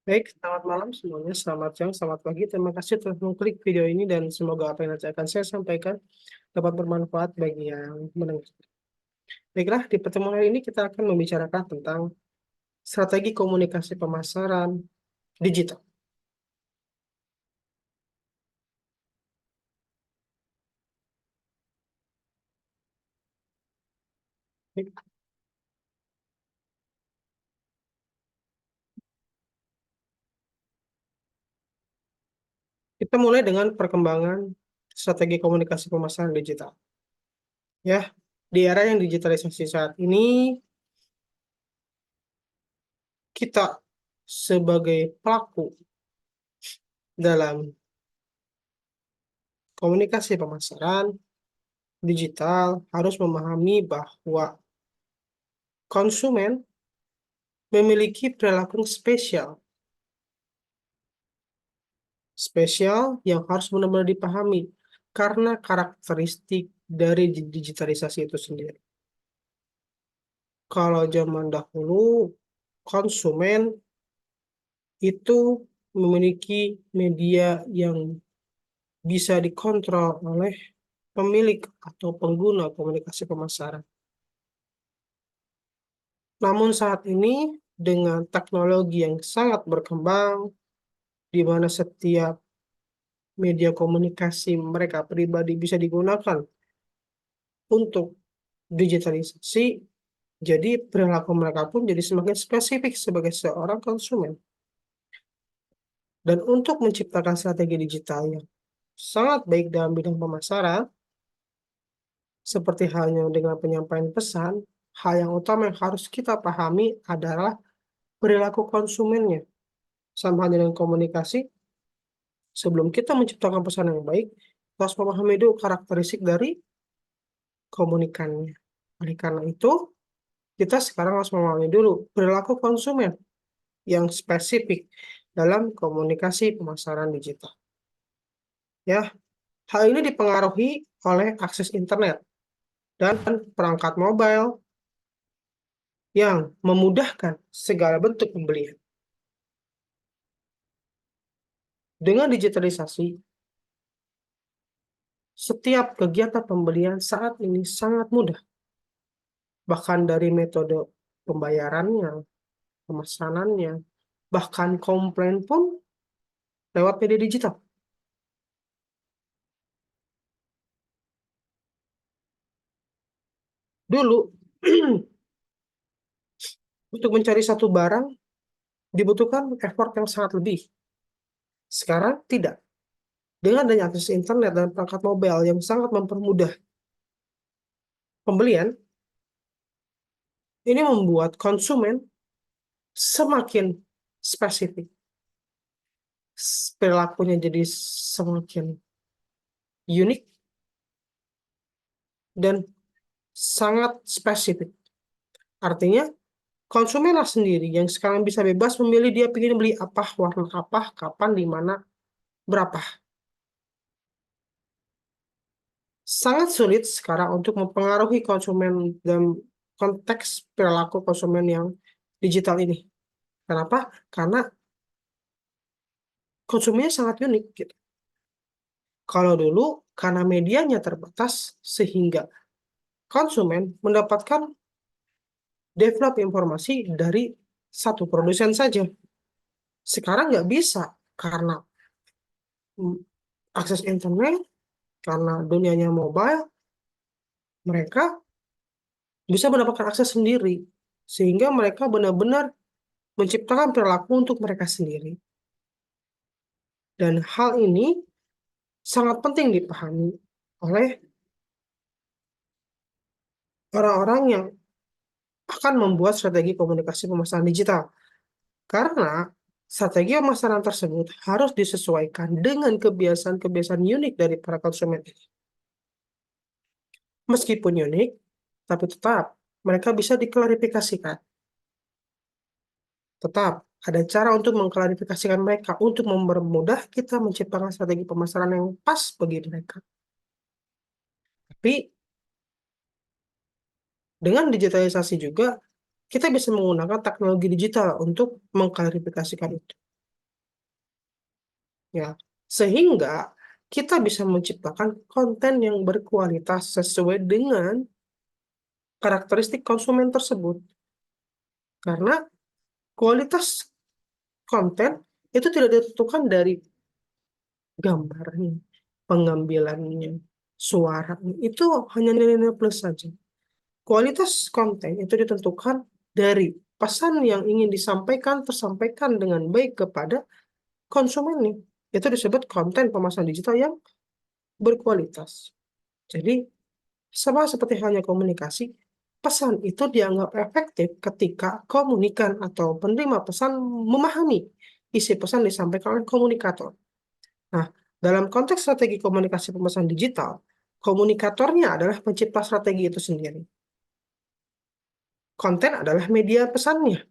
Baik, selamat malam semuanya, selamat siang, selamat pagi. Terima kasih telah mengklik video ini dan semoga apa yang nanti akan saya sampaikan dapat bermanfaat bagi yang mendengar. Baiklah, di pertemuan hari ini kita akan membicarakan tentang strategi komunikasi pemasaran digital. Baik, kita mulai dengan perkembangan strategi komunikasi pemasaran digital. Ya, di era yang digitalisasi saat ini, kita sebagai pelaku dalam komunikasi pemasaran digital harus memahami bahwa konsumen memiliki perilaku spesial yang harus benar-benar dipahami karena karakteristik dari digitalisasi itu sendiri. Kalau zaman dahulu, konsumen itu memiliki media yang bisa dikontrol oleh pemilik atau pengguna komunikasi pemasaran. Namun saat ini, dengan teknologi yang sangat berkembang, di mana setiap media komunikasi mereka pribadi bisa digunakan untuk digitalisasi, jadi perilaku mereka pun jadi semakin spesifik sebagai seorang konsumen. Dan untuk menciptakan strategi digital yang sangat baik dalam bidang pemasaran, seperti halnya dengan penyampaian pesan, hal yang utama yang harus kita pahami adalah perilaku konsumennya. Sama halnya dengan komunikasi, sebelum kita menciptakan pesan yang baik, kita harus memahami dulu karakteristik dari komunikannya. Oleh karena itu, kita sekarang harus memahami dulu perilaku konsumen yang spesifik dalam komunikasi pemasaran digital. Ya, hal ini dipengaruhi oleh akses internet dan perangkat mobile yang memudahkan segala bentuk pembelian. Dengan digitalisasi, setiap kegiatan pembelian saat ini sangat mudah. Bahkan dari metode pembayarannya, pemesanannya, bahkan komplain pun lewat media digital. Dulu, untuk mencari satu barang dibutuhkan effort yang sangat lebih. Sekarang tidak. Dengan adanya akses internet dan perangkat mobile yang sangat mempermudah pembelian, ini membuat konsumen semakin spesifik. Perilakunya jadi semakin unik dan sangat spesifik. Artinya, konsumenlah sendiri yang sekarang bisa bebas memilih dia ingin beli apa, warna apa, kapan, di mana, berapa. Sangat sulit sekarang untuk mempengaruhi konsumen dalam konteks perilaku konsumen yang digital ini. Kenapa? Karena konsumennya sangat unik gitu. Kalau dulu karena medianya terbatas sehingga konsumen mendapatkan develop informasi dari satu produsen saja. Sekarang nggak bisa karena mm, akses internet, karena dunianya mobile, mereka bisa mendapatkan akses sendiri. Sehingga mereka benar-benar menciptakan perilaku untuk mereka sendiri. Dan hal ini sangat penting dipahami oleh orang-orang yang akan membuat strategi komunikasi pemasaran digital. Karena strategi pemasaran tersebut harus disesuaikan dengan kebiasaan-kebiasaan unik dari para konsumen ini. Meskipun unik, tapi tetap mereka bisa diklarifikasikan. Tetap ada cara untuk mengklarifikasikan mereka untuk mempermudah kita menciptakan strategi pemasaran yang pas bagi mereka. Tapi dengan digitalisasi juga, kita bisa menggunakan teknologi digital untuk mengklarifikasikan itu. Ya, sehingga kita bisa menciptakan konten yang berkualitas sesuai dengan karakteristik konsumen tersebut. Karena kualitas konten itu tidak ditentukan dari gambarnya, pengambilannya, suaranya. Itu hanya nilai-nilai plus saja. Kualitas konten itu ditentukan dari pesan yang ingin disampaikan tersampaikan dengan baik kepada konsumennya. Itu disebut konten pemasaran digital yang berkualitas. Jadi, sama seperti halnya komunikasi, pesan itu dianggap efektif ketika komunikan atau penerima pesan memahami isi pesan disampaikan oleh komunikator. Nah, dalam konteks strategi komunikasi pemesanan digital, komunikatornya adalah pencipta strategi itu sendiri. Konten adalah media pesannya,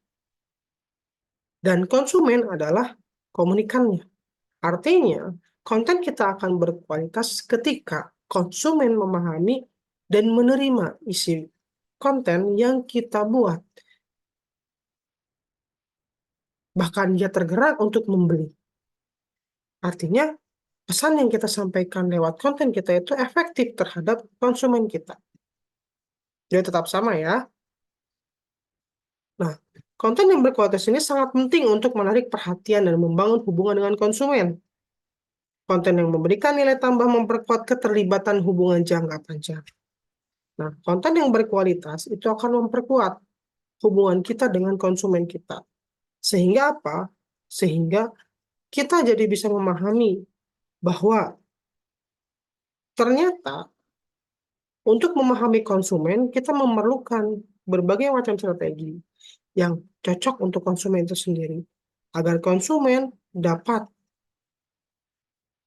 dan konsumen adalah komunikannya. Artinya, konten kita akan berkualitas ketika konsumen memahami dan menerima isi konten yang kita buat. Bahkan dia tergerak untuk membeli. Artinya, pesan yang kita sampaikan lewat konten kita itu efektif terhadap konsumen kita. Dia tetap sama ya. Nah, konten yang berkualitas ini sangat penting untuk menarik perhatian dan membangun hubungan dengan konsumen. Konten yang memberikan nilai tambah memperkuat keterlibatan hubungan jangka panjang. Nah, konten yang berkualitas itu akan memperkuat hubungan kita dengan konsumen kita. Sehingga apa? Sehingga kita jadi bisa memahami bahwa ternyata untuk memahami konsumen, kita memerlukan berbagai macam strategi yang cocok untuk konsumen itu sendiri. Agar konsumen dapat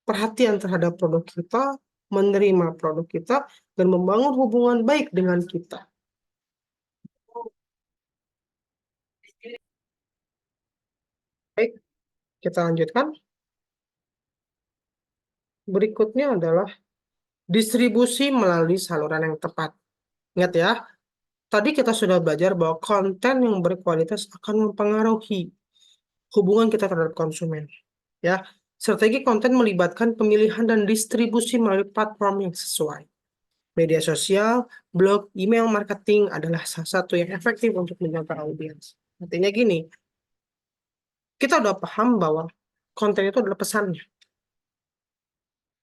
perhatian terhadap produk kita, menerima produk kita, dan membangun hubungan baik dengan kita. Baik, kita lanjutkan. Berikutnya adalah distribusi melalui saluran yang tepat. Ingat ya, tadi kita sudah belajar bahwa konten yang berkualitas akan mempengaruhi hubungan kita terhadap konsumen. Ya, strategi konten melibatkan pemilihan dan distribusi melalui platform yang sesuai. Media sosial, blog, email marketing adalah salah satu yang efektif untuk menjangkau audiens. Artinya gini, kita udah paham bahwa konten itu adalah pesannya.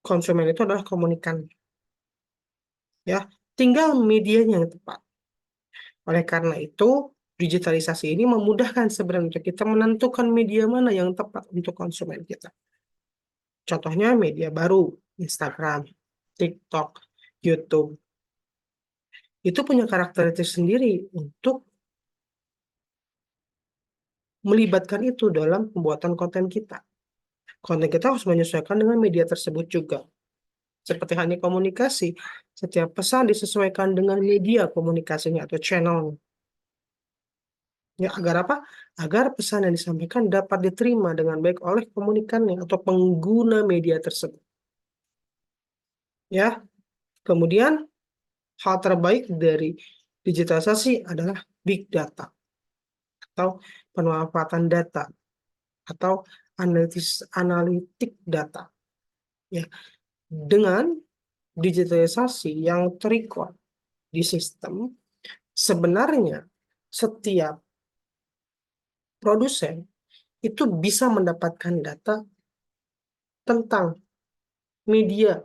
Konsumen itu adalah komunikan. Ya, tinggal medianya yang tepat. Oleh karena itu, digitalisasi ini memudahkan sebenarnya kita menentukan media mana yang tepat untuk konsumen kita. Contohnya media baru, Instagram, TikTok, YouTube. Itu punya karakteristik sendiri untuk melibatkan itu dalam pembuatan konten kita. Konten kita harus menyesuaikan dengan media tersebut juga. Seperti halnya komunikasi, setiap pesan disesuaikan dengan media komunikasinya atau channel. Ya, agar apa? Agar pesan yang disampaikan dapat diterima dengan baik oleh komunikannya atau pengguna media tersebut. Ya, kemudian hal terbaik dari digitalisasi adalah big data atau pemanfaatan data atau analitik data. Ya, dengan digitalisasi yang terrecord di sistem, sebenarnya setiap produsen itu bisa mendapatkan data tentang media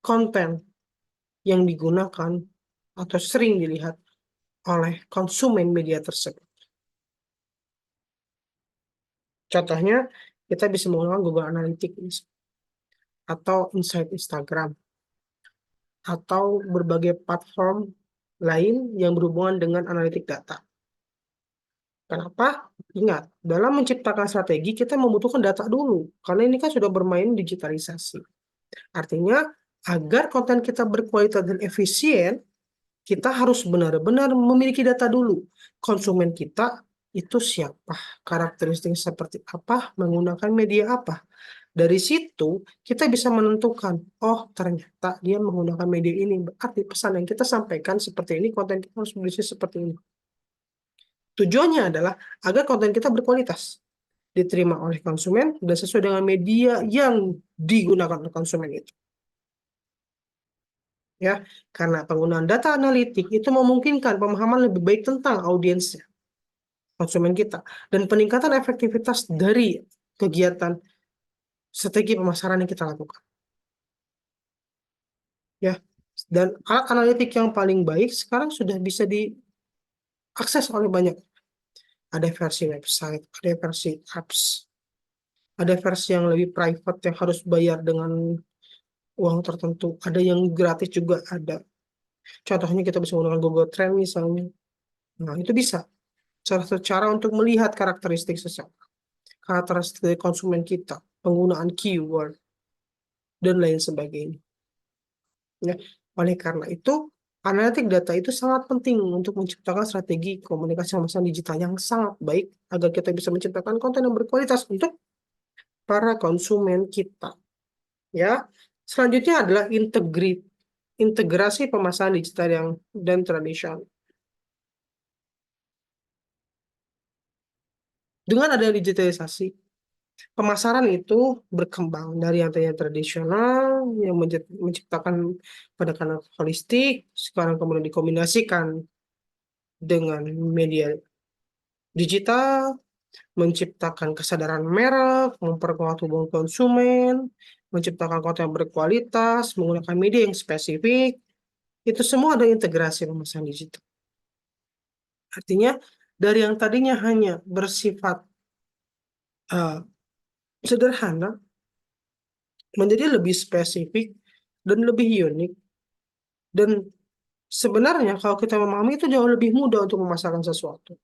konten yang digunakan atau sering dilihat oleh konsumen media tersebut. Contohnya, kita bisa menggunakan Google Analytics atau Insight Instagram atau berbagai platform lain yang berhubungan dengan analitik data. Kenapa? Ingat, dalam menciptakan strategi kita membutuhkan data dulu, karena ini kan sudah bermain digitalisasi. Artinya, agar konten kita berkualitas dan efisien, kita harus benar-benar memiliki data dulu. Konsumen kita itu siapa, karakteristiknya seperti apa, menggunakan media apa. Dari situ, kita bisa menentukan, oh ternyata dia menggunakan media ini, berarti pesan yang kita sampaikan seperti ini, konten kita harus berisi seperti ini. Tujuannya adalah agar konten kita berkualitas. diterima oleh konsumen, dan sesuai dengan media yang digunakan oleh konsumen itu. Ya, karena penggunaan data analitik itu memungkinkan pemahaman lebih baik tentang audiensnya, konsumen kita, dan peningkatan efektivitas dari kegiatan strategi pemasaran yang kita lakukan. Ya, dan alat analitik yang paling baik sekarang sudah bisa diakses oleh banyak. Ada versi website, ada versi apps, ada versi yang lebih private yang harus bayar dengan uang tertentu, ada yang gratis juga ada. Contohnya kita bisa menggunakan Google Trend misalnya. Nah, itu bisa salah satu cara untuk melihat karakteristik seseorang, karakteristik konsumen kita, penggunaan keyword, dan lain sebagainya. Ya. Oleh karena itu, analitik data itu sangat penting untuk menciptakan strategi komunikasi pemasaran digital yang sangat baik agar kita bisa menciptakan konten yang berkualitas untuk para konsumen kita. Ya. Selanjutnya adalah integrasi pemasaran digital yang dan tradisional. Dengan adanya digitalisasi, pemasaran itu berkembang dari yang tadinya tradisional yang menciptakan pendekatan holistik, sekarang kemudian dikombinasikan dengan media digital, menciptakan kesadaran merek, memperkuat hubungan konsumen, menciptakan konten yang berkualitas, menggunakan media yang spesifik, itu semua ada integrasi pemasaran digital. Artinya dari yang tadinya hanya bersifat uh, sederhana menjadi lebih spesifik dan lebih unik. Dan sebenarnya kalau kita memahami itu jauh lebih mudah untuk memasarkan sesuatu.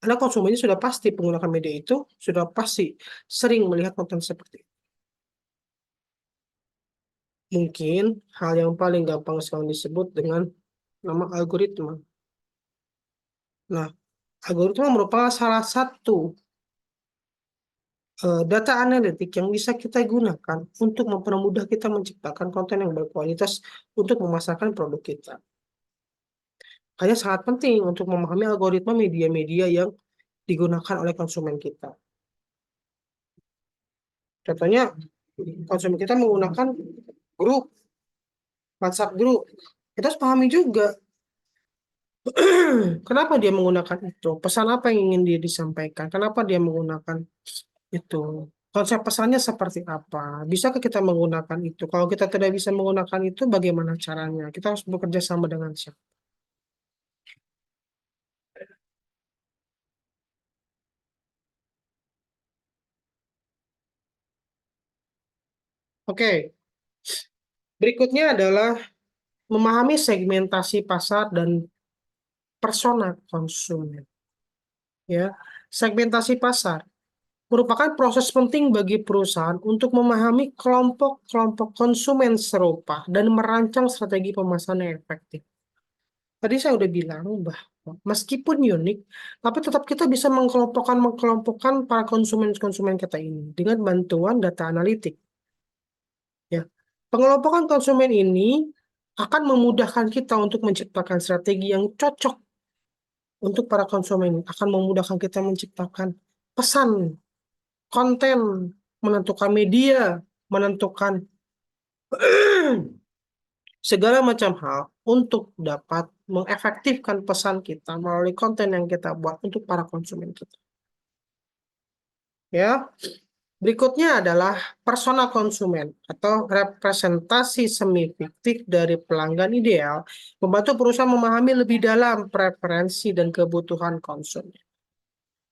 Karena konsumennya sudah pasti menggunakan media itu, sudah pasti sering melihat konten seperti itu. Mungkin hal yang paling gampang sekarang disebut dengan nama algoritma. Nah, algoritma merupakan salah satu data analitik yang bisa kita gunakan untuk mempermudah kita menciptakan konten yang berkualitas untuk memasarkan produk kita. Hanya sangat penting untuk memahami algoritma media-media yang digunakan oleh konsumen kita. Contohnya, konsumen kita menggunakan grup, WhatsApp grup. Kita harus pahami juga kenapa dia menggunakan itu, pesan apa yang ingin dia disampaikan, kenapa dia menggunakan itu, konsep pesannya seperti apa, bisakah kita menggunakan itu, kalau kita tidak bisa menggunakan itu, bagaimana caranya, kita harus bekerja sama dengan siapa. Oke, berikutnya adalah memahami segmentasi pasar dan persona konsumen. Ya, segmentasi pasar merupakan proses penting bagi perusahaan untuk memahami kelompok-kelompok konsumen serupa dan merancang strategi pemasaran yang efektif. Tadi saya udah bilang bahwa meskipun unik, tapi tetap kita bisa mengkelompokkan para konsumen-konsumen kita ini dengan bantuan data analitik. Ya, pengelompokan konsumen ini akan memudahkan kita untuk menciptakan strategi yang cocok untuk para konsumen, akan memudahkan kita menciptakan pesan, konten, menentukan media, menentukan segala macam hal untuk dapat mengefektifkan pesan kita melalui konten yang kita buat untuk para konsumen kita. Ya, berikutnya adalah persona konsumen atau representasi semi fiktif dari pelanggan ideal, membantu perusahaan memahami lebih dalam preferensi dan kebutuhan konsumen.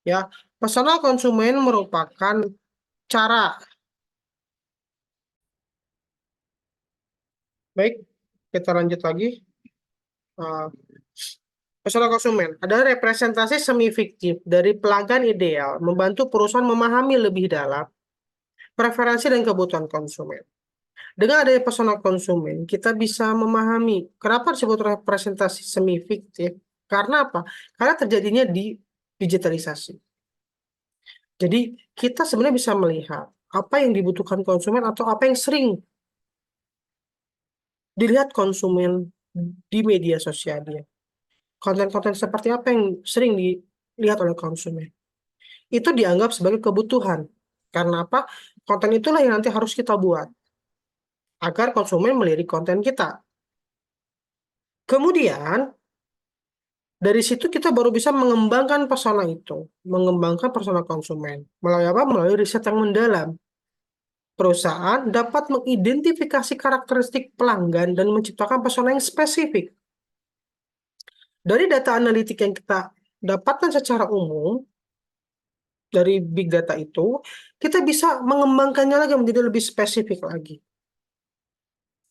Ya, persona konsumen merupakan cara. Baik, kita lanjut lagi. Uh, Persona konsumen adalah representasi semi fiktif dari pelanggan ideal, membantu perusahaan memahami lebih dalam preferensi dan kebutuhan konsumen. Dengan adanya persona konsumen, kita bisa memahami kenapa disebut representasi semi fiktif. Karena apa? Karena terjadinya di digitalisasi. Jadi kita sebenarnya bisa melihat apa yang dibutuhkan konsumen atau apa yang sering dilihat konsumen di media sosialnya. Konten-konten seperti apa yang sering dilihat oleh konsumen. itu dianggap sebagai kebutuhan. Karena apa? Konten itulah yang nanti harus kita buat agar konsumen melirik konten kita. Kemudian, dari situ kita baru bisa mengembangkan persona itu, mengembangkan persona konsumen. Melalui apa? Melalui riset yang mendalam. Perusahaan dapat mengidentifikasi karakteristik pelanggan dan menciptakan persona yang spesifik. Dari data analitik yang kita dapatkan secara umum, dari big data itu, kita bisa mengembangkannya lagi menjadi lebih spesifik lagi.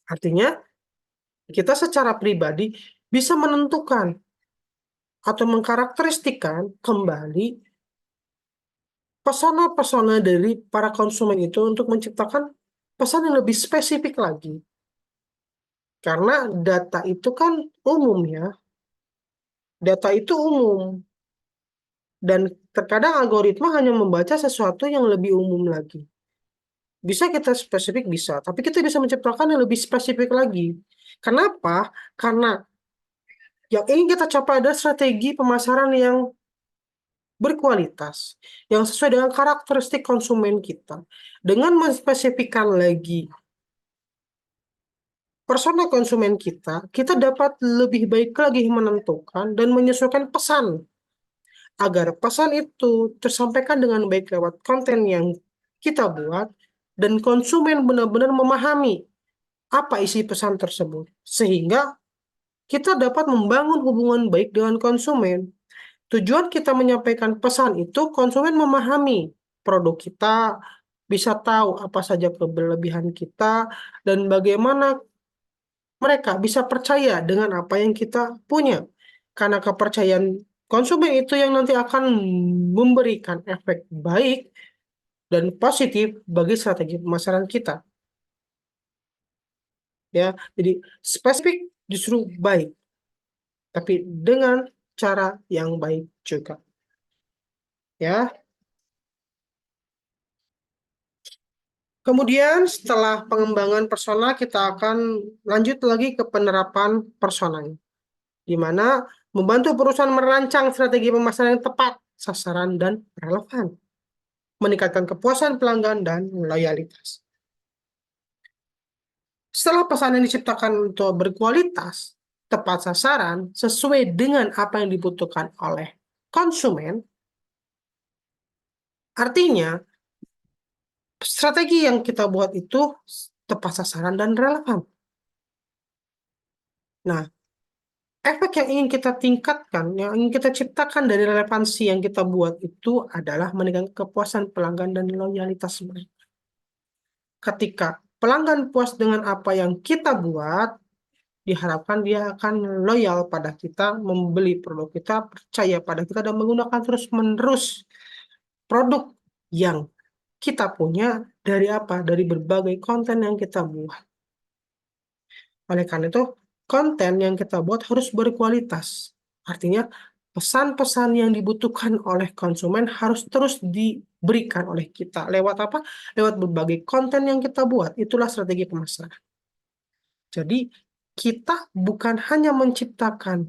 Artinya, kita secara pribadi bisa menentukan atau mengkarakteristikkan kembali pesona-pesona dari para konsumen itu untuk menciptakan pesan yang lebih spesifik lagi. Karena data itu kan umum ya, data itu umum. Dan terkadang algoritma hanya membaca sesuatu yang lebih umum lagi. Bisa kita spesifik, bisa. Tapi kita bisa menciptakan yang lebih spesifik lagi. Kenapa? Karena yang ingin kita capai adalah strategi pemasaran yang berkualitas, yang sesuai dengan karakteristik konsumen kita. Dengan menspesifikkan lagi persona konsumen kita, kita dapat lebih baik lagi menentukan dan menyesuaikan pesan agar pesan itu tersampaikan dengan baik lewat konten yang kita buat dan konsumen benar-benar memahami apa isi pesan tersebut sehingga kita dapat membangun hubungan baik dengan konsumen. Tujuan kita menyampaikan pesan itu konsumen memahami produk kita, bisa tahu apa saja kelebihan kita dan bagaimana mereka bisa percaya dengan apa yang kita punya. Karena kepercayaan konsumen itu yang nanti akan memberikan efek baik dan positif bagi strategi pemasaran kita. Ya, jadi spesifik justru baik, tapi dengan cara yang baik juga. Ya, kemudian setelah pengembangan persona, kita akan lanjut lagi ke penerapan personanya, di mana membantu perusahaan merancang strategi pemasaran yang tepat, sasaran, dan relevan, meningkatkan kepuasan pelanggan dan loyalitas. Setelah pesan yang diciptakan untuk berkualitas, tepat sasaran, sesuai dengan apa yang dibutuhkan oleh konsumen, artinya strategi yang kita buat itu tepat sasaran dan relevan. Nah, efek yang ingin kita tingkatkan, yang ingin kita ciptakan dari relevansi yang kita buat itu adalah meningkatkan kepuasan pelanggan dan loyalitas mereka. Ketika pelanggan puas dengan apa yang kita buat, diharapkan dia akan loyal pada kita, membeli produk kita, percaya pada kita, dan menggunakan terus-menerus produk yang kita punya dari apa? Dari berbagai konten yang kita buat. Oleh karena itu, konten yang kita buat harus berkualitas. Artinya, pesan-pesan yang dibutuhkan oleh konsumen harus terus diberikan oleh kita. Lewat apa? Lewat berbagai konten yang kita buat. Itulah strategi pemasaran. Jadi, kita bukan hanya menciptakan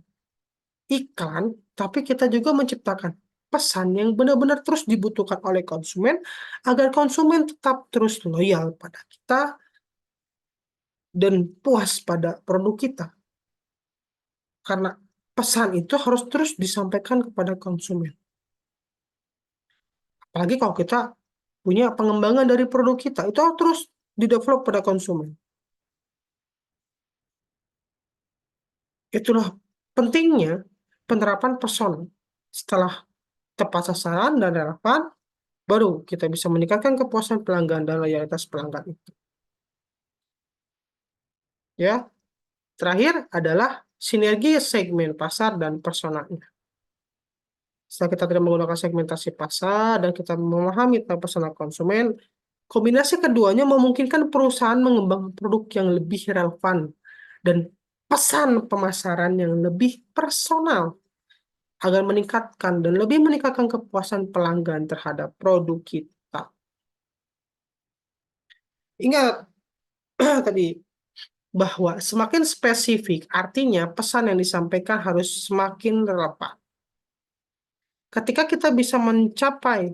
iklan, tapi kita juga menciptakan pesan yang benar-benar terus dibutuhkan oleh konsumen agar konsumen tetap terus loyal pada kita dan puas pada produk kita. Karena pesan itu harus terus disampaikan kepada konsumen. Apalagi kalau kita punya pengembangan dari produk kita, itu harus terus didevelop pada konsumen. Itulah pentingnya penerapan persona. Setelah tepat sasaran dan relevan, baru kita bisa meningkatkan kepuasan pelanggan dan loyalitas pelanggan itu. Ya, terakhir adalah sinergi segmen pasar dan personanya. Setelah kita tidak menggunakan segmentasi pasar dan kita memahami tentang persona konsumen, kombinasi keduanya memungkinkan perusahaan mengembangkan produk yang lebih relevan dan pesan pemasaran yang lebih personal agar meningkatkan dan lebih meningkatkan kepuasan pelanggan terhadap produk kita. Ingat tadi bahwa semakin spesifik artinya pesan yang disampaikan harus semakin relevan. Ketika kita bisa mencapai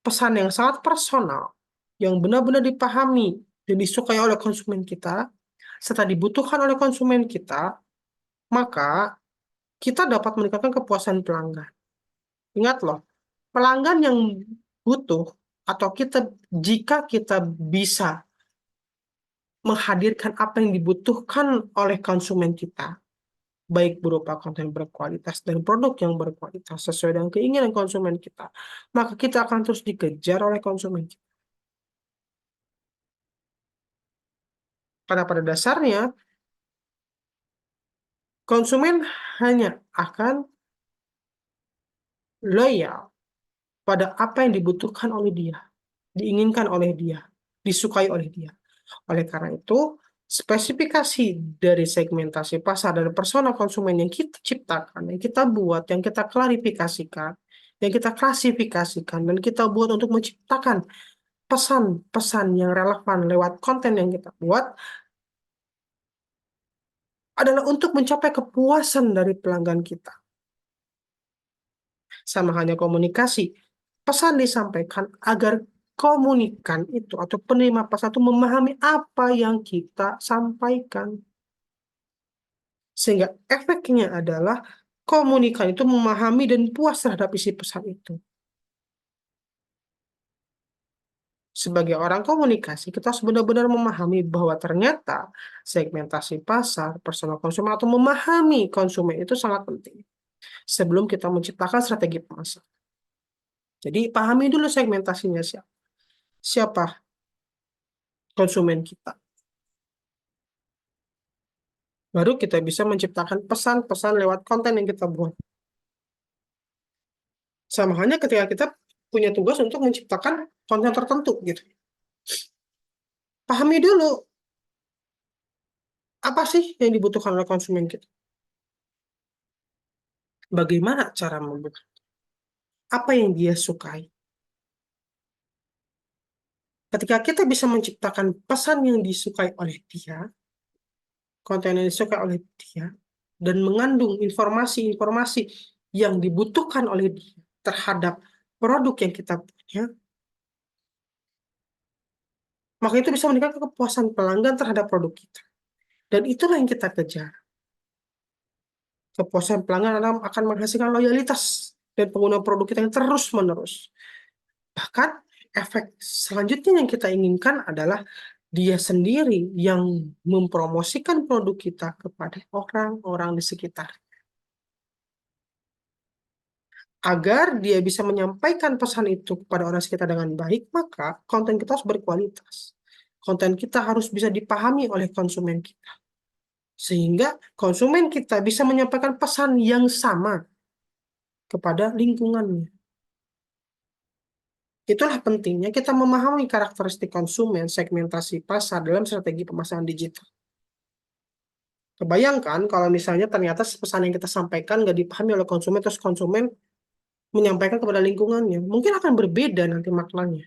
pesan yang sangat personal, yang benar-benar dipahami dan disukai oleh konsumen kita, serta dibutuhkan oleh konsumen kita, maka kita dapat meningkatkan kepuasan pelanggan. Ingat loh, pelanggan yang butuh atau jika kita bisa menghadirkan apa yang dibutuhkan oleh konsumen kita, baik berupa konten berkualitas dan produk yang berkualitas sesuai dengan keinginan konsumen kita, maka kita akan terus dikejar oleh konsumen kita. Karena pada dasarnya, konsumen hanya akan loyal pada apa yang dibutuhkan oleh dia, diinginkan oleh dia, disukai oleh dia. Oleh karena itu, spesifikasi dari segmentasi pasar dan persona konsumen yang kita ciptakan, yang kita buat, yang kita klarifikasikan, yang kita klasifikasikan, dan kita buat untuk menciptakan pesan-pesan yang relevan lewat konten yang kita buat adalah untuk mencapai kepuasan dari pelanggan kita. Sama halnya komunikasi. Pesan disampaikan agar komunikan itu atau penerima pesan itu memahami apa yang kita sampaikan. Sehingga efeknya adalah komunikan itu memahami dan puas terhadap isi pesan itu. Sebagai orang komunikasi, kita harus benar-benar memahami bahwa ternyata segmentasi pasar, personal konsumen, atau memahami konsumen itu sangat penting sebelum kita menciptakan strategi pemasaran. Jadi, pahami dulu segmentasinya siapa. Siapa konsumen kita. Baru kita bisa menciptakan pesan-pesan lewat konten yang kita buat. Sama halnya ketika kita punya tugas untuk menciptakan konten tertentu gitu. Pahami dulu apa sih yang dibutuhkan oleh konsumen kita. Bagaimana cara membuat. Apa yang dia sukai. Ketika kita bisa menciptakan pesan yang disukai oleh dia, konten yang disukai oleh dia, dan mengandung informasi-informasi yang dibutuhkan oleh dia terhadap produk yang kita punya, maka itu bisa meningkatkan kepuasan pelanggan terhadap produk kita. Dan itulah yang kita kejar. Kepuasan pelanggan akan menghasilkan loyalitas dan pengguna produk kita yang terus-menerus. Bahkan efek selanjutnya yang kita inginkan adalah dia sendiri yang mempromosikan produk kita kepada orang-orang di sekitar. Agar dia bisa menyampaikan pesan itu kepada orang sekitar dengan baik, maka konten kita harus berkualitas. Konten kita harus bisa dipahami oleh konsumen kita. Sehingga konsumen kita bisa menyampaikan pesan yang sama kepada lingkungannya. Itulah pentingnya kita memahami karakteristik konsumen, segmentasi pasar dalam strategi pemasaran digital. Kebayangkan kalau misalnya ternyata pesan yang kita sampaikan nggak dipahami oleh konsumen, terus konsumen menyampaikan kepada lingkungannya. Mungkin akan berbeda nanti maknanya.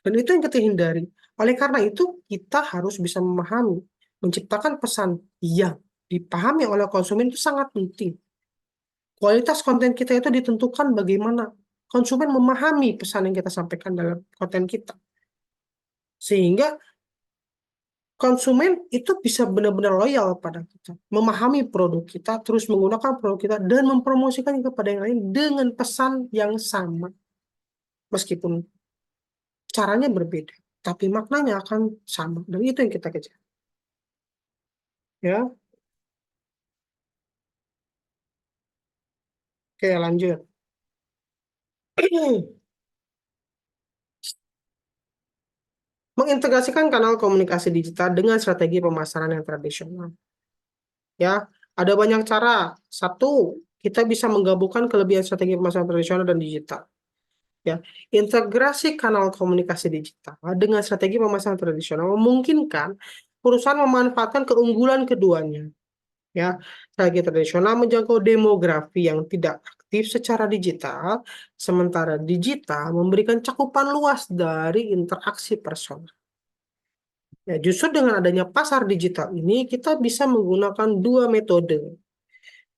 Dan itu yang kita hindari. Oleh karena itu, kita harus bisa memahami, menciptakan pesan yang dipahami oleh konsumen itu sangat penting. Kualitas konten kita itu ditentukan bagaimana konsumen memahami pesan yang kita sampaikan dalam konten kita. Sehingga konsumen itu bisa benar-benar loyal pada kita, memahami produk kita, terus menggunakan produk kita, dan mempromosikannya kepada yang lain dengan pesan yang sama. Meskipun caranya berbeda, tapi maknanya akan sama. Dan itu yang kita kejar. Ya, oke lanjut. Mengintegrasikan kanal komunikasi digital dengan strategi pemasaran yang tradisional. Ya, ada banyak cara. Satu, kita bisa menggabungkan kelebihan strategi pemasaran tradisional dan digital. Ya, integrasi kanal komunikasi digital dengan strategi pemasaran tradisional memungkinkan perusahaan memanfaatkan keunggulan keduanya. Ya, strategi tradisional menjangkau demografi yang tidak aktif secara digital, sementara digital memberikan cakupan luas dari interaksi personal. Ya, justru dengan adanya pasar digital ini, kita bisa menggunakan dua metode.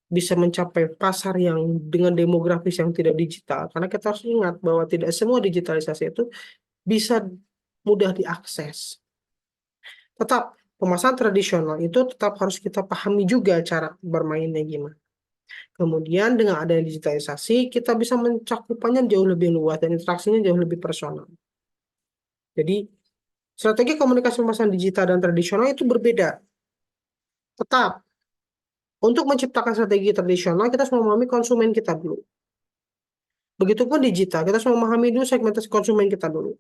bisa mencapai pasar yang dengan demografis yang tidak digital. Karena kita harus ingat bahwa tidak semua digitalisasi itu bisa mudah diakses. Tetap pemasaran tradisional itu tetap harus kita pahami juga cara bermainnya gimana. Kemudian dengan adanya digitalisasi, kita bisa mencakupannya jauh lebih luas dan interaksinya jauh lebih personal. Jadi, strategi komunikasi pemasaran digital dan tradisional itu berbeda. Tetap, untuk menciptakan strategi tradisional, kita harus memahami konsumen kita dulu. Begitupun digital, kita harus memahami dulu segmentasi konsumen kita dulu.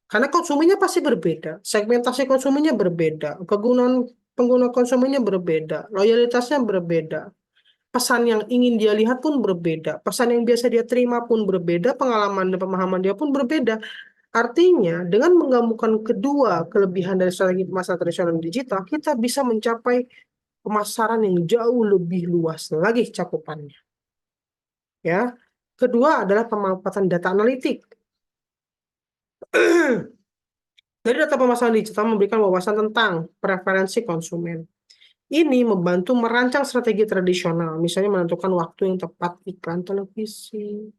Karena konsumennya pasti berbeda, segmentasi konsumennya berbeda, kegunaan pengguna konsumennya berbeda, loyalitasnya berbeda, pesan yang ingin dia lihat pun berbeda, pesan yang biasa dia terima pun berbeda, pengalaman dan pemahaman dia pun berbeda. Artinya, dengan menggabungkan kedua kelebihan dari strategi pemasaran tradisional dan digital, kita bisa mencapai pemasaran yang jauh lebih luas lagi cakupannya. Ya, kedua adalah pemanfaatan data analitik. Dari data pemasaran digital memberikan wawasan tentang preferensi konsumen. Ini membantu merancang strategi tradisional, misalnya menentukan waktu yang tepat iklan televisi.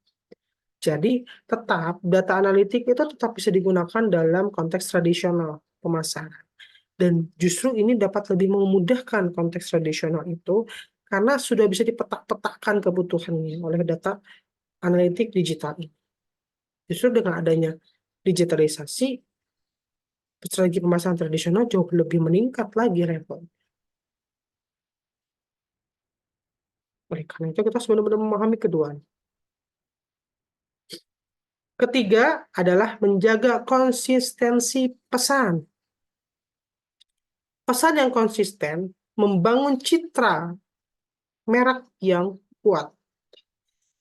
Jadi, tetap data analitik itu tetap bisa digunakan dalam konteks tradisional pemasaran. Dan justru ini dapat lebih memudahkan konteks tradisional itu karena sudah bisa dipetak-petakkan kebutuhannya oleh data analitik digital ini. Justru dengan adanya digitalisasi, strategi pemasaran tradisional jauh lebih meningkat lagi level. Oleh karena itu kita harus benar-benar memahami keduanya. Ketiga adalah menjaga konsistensi pesan. Pesan yang konsisten membangun citra merek yang kuat.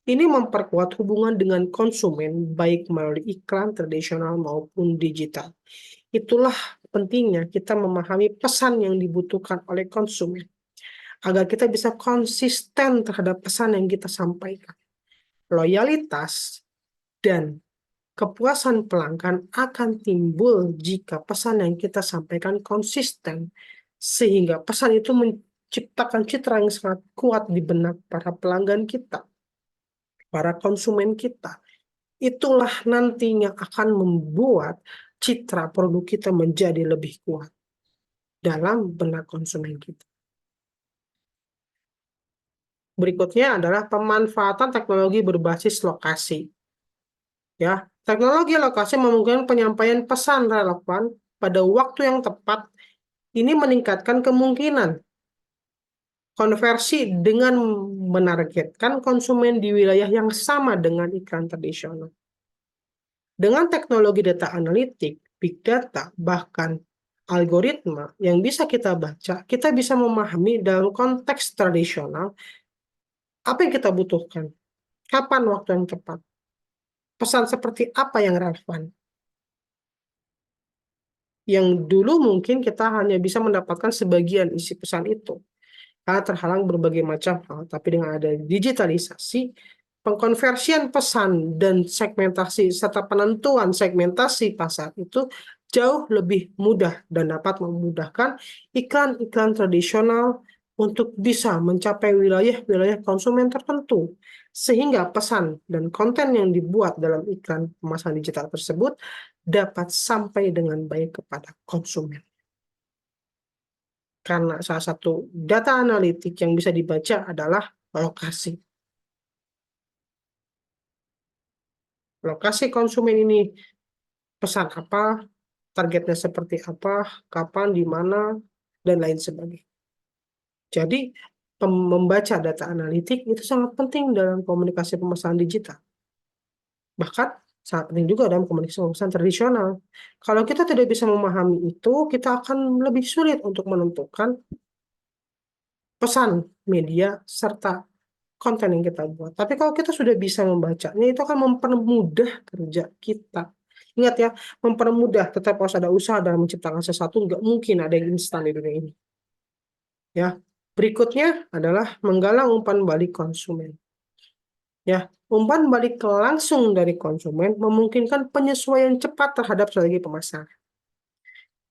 Ini memperkuat hubungan dengan konsumen baik melalui iklan tradisional maupun digital. Itulah pentingnya kita memahami pesan yang dibutuhkan oleh konsumen agar kita bisa konsisten terhadap pesan yang kita sampaikan. Loyalitas dan kepuasan pelanggan akan timbul jika pesan yang kita sampaikan konsisten, sehingga pesan itu menciptakan citra yang sangat kuat di benak para pelanggan kita, para konsumen kita. Itulah nantinya akan membuat citra produk kita menjadi lebih kuat dalam benak konsumen kita. Berikutnya adalah pemanfaatan teknologi berbasis lokasi. Ya, teknologi lokasi memungkinkan penyampaian pesan relevan pada waktu yang tepat. Ini meningkatkan kemungkinan konversi dengan menargetkan konsumen di wilayah yang sama dengan iklan tradisional. Dengan teknologi data analitik, big data, bahkan algoritma yang bisa kita baca, kita bisa memahami dalam konteks tradisional apa yang kita butuhkan, kapan waktu yang tepat, pesan seperti apa yang relevan. Yang dulu mungkin kita hanya bisa mendapatkan sebagian isi pesan itu, karena terhalang berbagai macam hal. Tapi dengan ada digitalisasi, pengkonversian pesan dan segmentasi serta penentuan segmentasi pasar itu jauh lebih mudah dan dapat memudahkan iklan-iklan tradisional untuk bisa mencapai wilayah-wilayah konsumen tertentu. Sehingga pesan dan konten yang dibuat dalam iklan pemasaran digital tersebut dapat sampai dengan baik kepada konsumen. Karena salah satu data analitik yang bisa dibaca adalah lokasi. Lokasi konsumen ini pesan apa, targetnya seperti apa, kapan, di mana, dan lain sebagainya. Jadi, membaca data analitik itu sangat penting dalam komunikasi pemasaran digital. Bahkan sangat penting juga dalam komunikasi pemasaran tradisional. Kalau kita tidak bisa memahami itu, kita akan lebih sulit untuk menentukan pesan media serta konten yang kita buat. Tapi kalau kita sudah bisa membacanya, itu akan mempermudah kerja kita. Ingat ya, mempermudah, tetap harus ada usaha dalam menciptakan sesuatu, nggak mungkin ada yang instan di dunia ini. Ya, berikutnya adalah menggalang umpan balik konsumen. Ya, umpan balik langsung dari konsumen memungkinkan penyesuaian cepat terhadap strategi pemasaran.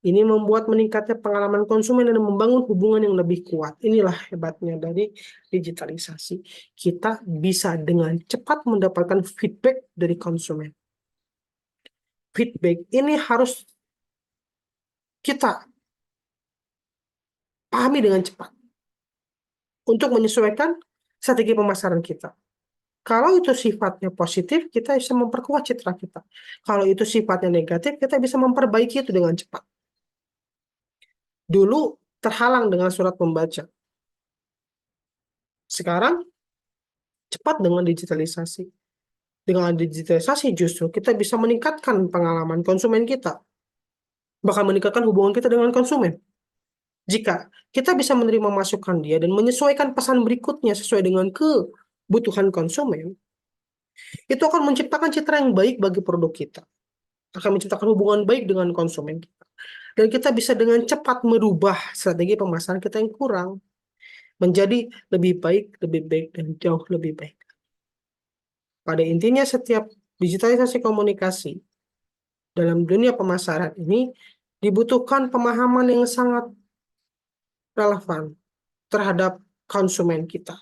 Ini membuat meningkatnya pengalaman konsumen dan membangun hubungan yang lebih kuat. Inilah hebatnya dari digitalisasi. Kita bisa dengan cepat mendapatkan feedback dari konsumen. Feedback ini harus kita pahami dengan cepat untuk menyesuaikan strategi pemasaran kita. Kalau itu sifatnya positif, kita bisa memperkuat citra kita. Kalau itu sifatnya negatif, kita bisa memperbaiki itu dengan cepat. Dulu terhalang dengan surat membaca. Sekarang cepat dengan digitalisasi. Dengan digitalisasi justru kita bisa meningkatkan pengalaman konsumen kita. Bahkan meningkatkan hubungan kita dengan konsumen. Jika kita bisa menerima masukan dia dan menyesuaikan pesan berikutnya sesuai dengan kebutuhan konsumen, itu akan menciptakan citra yang baik bagi produk kita. Akan menciptakan hubungan baik dengan konsumen kita. Dan kita bisa dengan cepat merubah strategi pemasaran kita yang kurang menjadi lebih baik, dan jauh lebih baik. Pada intinya setiap digitalisasi komunikasi dalam dunia pemasaran ini dibutuhkan pemahaman yang sangat relevan terhadap konsumen kita,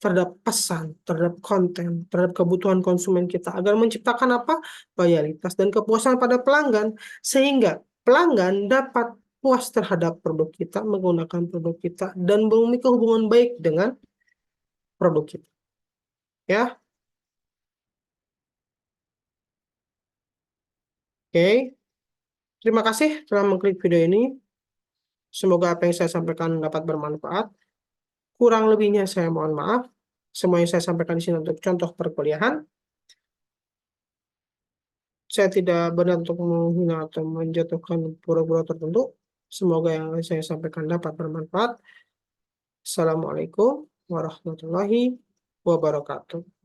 terhadap pesan, terhadap konten, terhadap kebutuhan konsumen kita agar menciptakan apa? Loyalitas dan kepuasan pada pelanggan sehingga pelanggan dapat puas terhadap produk kita, menggunakan produk kita dan memiliki hubungan baik dengan produk kita. Ya, oke. Terima kasih telah mengklik video ini. Semoga apa yang saya sampaikan dapat bermanfaat. Kurang lebihnya saya mohon maaf. Semua yang saya sampaikan di sini untuk contoh perkuliahan. Saya tidak benar untuk menghina atau menjatuhkan pura-pura tertentu. Semoga yang saya sampaikan dapat bermanfaat. Assalamualaikum warahmatullahi wabarakatuh.